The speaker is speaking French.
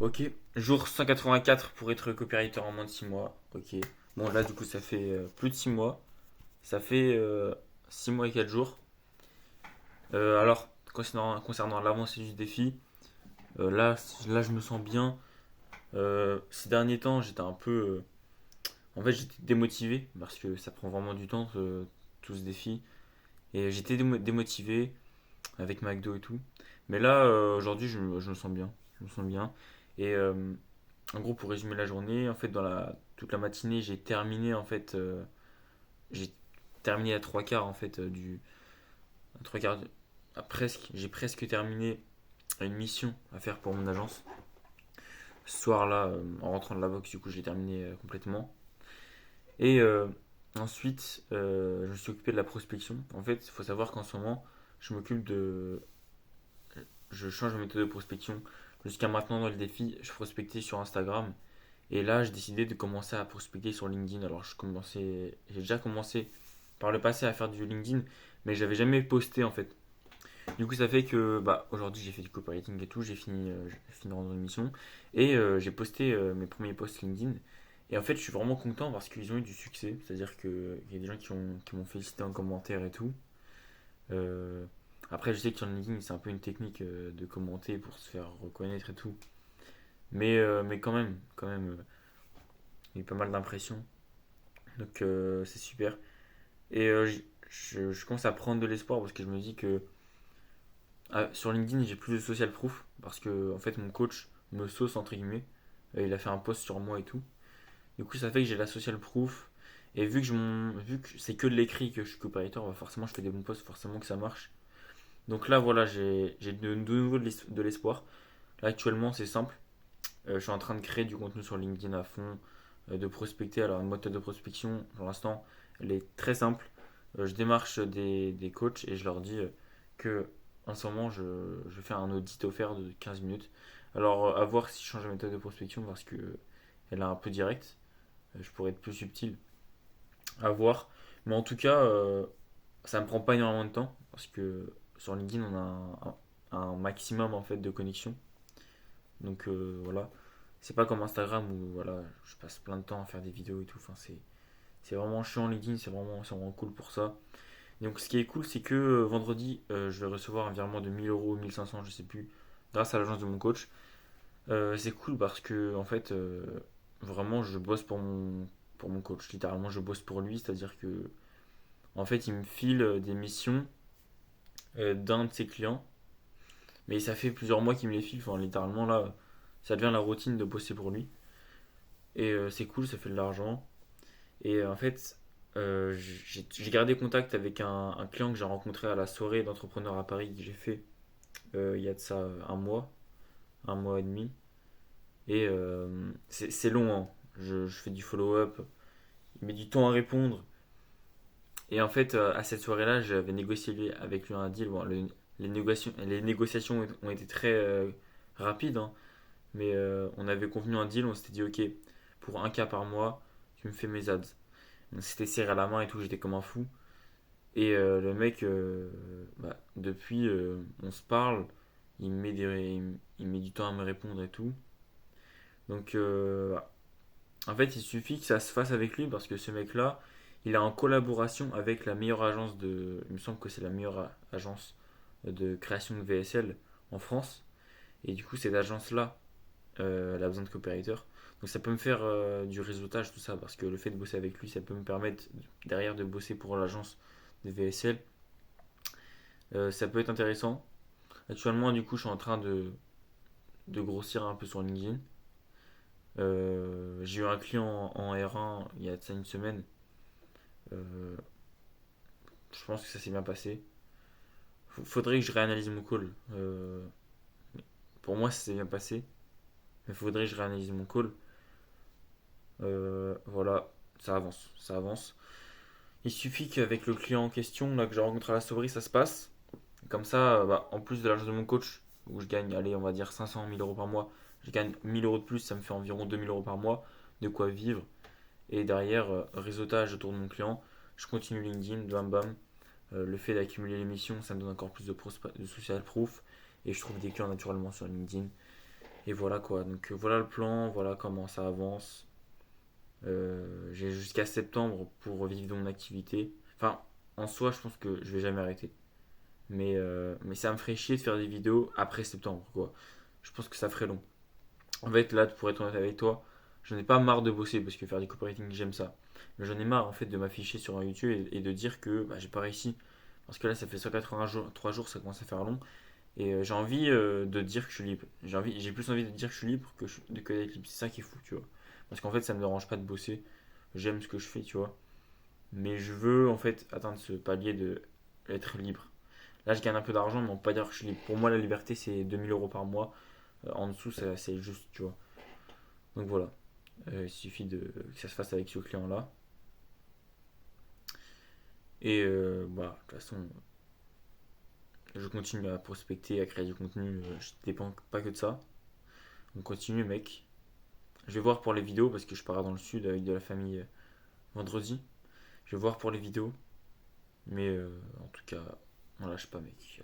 Ok, jour 184 pour être copywriter en moins de 6 mois. Ok, bon là du coup ça fait plus de 6 mois. Ça fait 6 mois et 4 jours. Alors, concernant l'avancée du défi, là je me sens bien. Ces derniers temps j'étais un peu... en fait j'étais démotivé parce que ça prend vraiment du temps tout ce défi. Et j'étais démotivé avec McDo et tout. Mais là aujourd'hui je me sens bien. Je me sens bien. Et en gros, pour résumer la journée, en fait, toute la matinée, j'ai terminé à trois quarts en fait à trois quarts, j'ai presque terminé une mission à faire pour mon agence. Ce soir-là, en rentrant de la boxe, du coup, j'ai terminé complètement. Et ensuite, je me suis occupé de la prospection. En fait, il faut savoir qu'en ce moment, je m'occupe de, je change ma méthode de prospection. Jusqu'à maintenant dans le défi, je prospectais sur Instagram. Et là, j'ai décidé de commencer à prospecter sur LinkedIn. Alors, j'ai déjà commencé par le passé à faire du LinkedIn, mais j'avais jamais posté en fait. Du coup, ça fait que bah, aujourd'hui, j'ai fait du copywriting et tout, j'ai fini de rendre une mission et j'ai posté mes premiers posts LinkedIn. Et en fait, je suis vraiment content parce qu'ils ont eu du succès. C'est-à-dire qu'il y a des gens qui m'ont félicité en commentaire et tout. Euh, Après, je sais que sur LinkedIn, c'est un peu une technique de commenter pour se faire reconnaître et tout. Mais quand même, il y a eu pas mal d'impressions. Donc c'est super. Et je commence à prendre de l'espoir parce que je me dis que sur LinkedIn j'ai plus de social proof parce que en fait mon coach me sauce entre guillemets. Il a fait un post sur moi et tout. Du coup ça fait que j'ai la social proof. Et vu que c'est que de l'écrit que je suis copywriter, bah forcément je fais des bons posts, forcément que ça marche. Donc là voilà, j'ai de nouveau de l'espoir. Là actuellement c'est simple. Je suis en train de créer du contenu sur LinkedIn à fond, de prospecter. Alors, une méthode de prospection, pour l'instant, elle est très simple. Je démarche des coachs et je leur dis que en ce moment, je fais un audit offert de 15 minutes. Alors, à voir si je change la méthode de prospection parce que elle est un peu directe. Je pourrais être plus subtil. À voir. Mais en tout cas, ça me prend pas énormément de temps parce que sur LinkedIn, on a un maximum en fait de connexion. Donc voilà. C'est pas comme Instagram où voilà, je passe plein de temps à faire des vidéos et tout. Enfin, c'est vraiment chiant LinkedIn, c'est vraiment cool pour ça. Et donc ce qui est cool, c'est que vendredi, je vais recevoir un virement de 1000 euros, 1500, je sais plus, grâce à l'agence de mon coach. C'est cool parce que en fait, vraiment, je bosse pour mon coach. Littéralement, je bosse pour lui, c'est-à-dire que en fait, il me file des missions d'un de ses clients, mais ça fait plusieurs mois qu'il me les file. Enfin, littéralement là, ça devient la routine de bosser pour lui. Et c'est cool, ça fait de l'argent. Et en fait, j'ai gardé contact avec un client que j'ai rencontré à la soirée d'entrepreneurs à Paris que j'ai fait il y a de ça un mois et demi. Et c'est long, hein. Je fais du follow-up, il met du temps à répondre. Et en fait, à cette soirée-là, j'avais négocié avec lui un deal. Bon, les négociations ont été très rapides, hein, mais on avait convenu un deal, on s'était dit, ok, pour un cas par mois, tu me fais mes ads. On s'était serré à la main et tout, j'étais comme un fou. Et le mec, depuis, on se parle, il met du temps à me répondre et tout. Donc, en fait, il suffit que ça se fasse avec lui parce que ce mec-là, il est en collaboration avec la meilleure agence de. Il me semble que c'est la meilleure agence de création de VSL en France. Et du coup, cette agence-là, elle a besoin de coopérateurs. Donc, ça peut me faire du réseautage, tout ça, parce que le fait de bosser avec lui, ça peut me permettre derrière de bosser pour l'agence de VSL. Ça peut être intéressant. Actuellement, du coup, je suis en train de grossir un peu sur LinkedIn. J'ai eu un client en R1 il y a de ça une semaine. Euh, je pense que ça s'est bien passé. Faudrait que je réanalyse mon call. Pour moi, ça s'est bien passé. Mais faudrait que je réanalyse mon call. Voilà, ça avance. Ça avance. Il suffit qu'avec le client en question, là, que j'ai rencontré à la sauverie, ça se passe. Comme ça, en plus de l'argent de mon coach, où je gagne, allez, on va dire 500 000 euros par mois, je gagne 1000 euros de plus, ça me fait environ 2000 euros par mois, de quoi vivre. Et derrière, réseautage autour de mon client, je continue LinkedIn, bam bam. Le fait d'accumuler les missions, ça me donne encore plus de social proof. Et je trouve des clients naturellement sur LinkedIn. Et voilà quoi. Donc voilà le plan, voilà comment ça avance. J'ai jusqu'à septembre pour vivre de mon activité. Enfin, en soi, je pense que je vais jamais arrêter. Mais ça me ferait chier de faire des vidéos après septembre, quoi. Je pense que ça ferait long. En fait, là, pour être honnête avec toi, j'en ai pas marre de bosser parce que faire du copywriting, j'aime ça. Mais j'en ai marre, en fait, de m'afficher sur un YouTube et de dire que bah, j'ai pas réussi. Parce que là, ça fait 180 jours, 3 jours, ça commence à faire long. Et j'ai envie de dire que je suis libre. J'ai plus envie de dire que je suis libre que d'être libre. C'est ça qui est fou, tu vois. Parce qu'en fait, ça me dérange pas de bosser. J'aime ce que je fais, tu vois. Mais je veux, en fait, atteindre ce palier de être libre. Là, je gagne un peu d'argent, mais on peut pas dire que je suis libre. Pour moi, la liberté, c'est 2 000 € par mois. En dessous, c'est juste, tu vois. Donc voilà. Il suffit que ça se fasse avec ce client-là. Et voilà, de toute façon, je continue à prospecter, à créer du contenu. Je dépends pas que de ça. On continue, mec. Je vais voir pour les vidéos parce que je pars dans le sud avec de la famille vendredi. Je vais voir pour les vidéos. Mais en tout cas, on lâche pas, mec.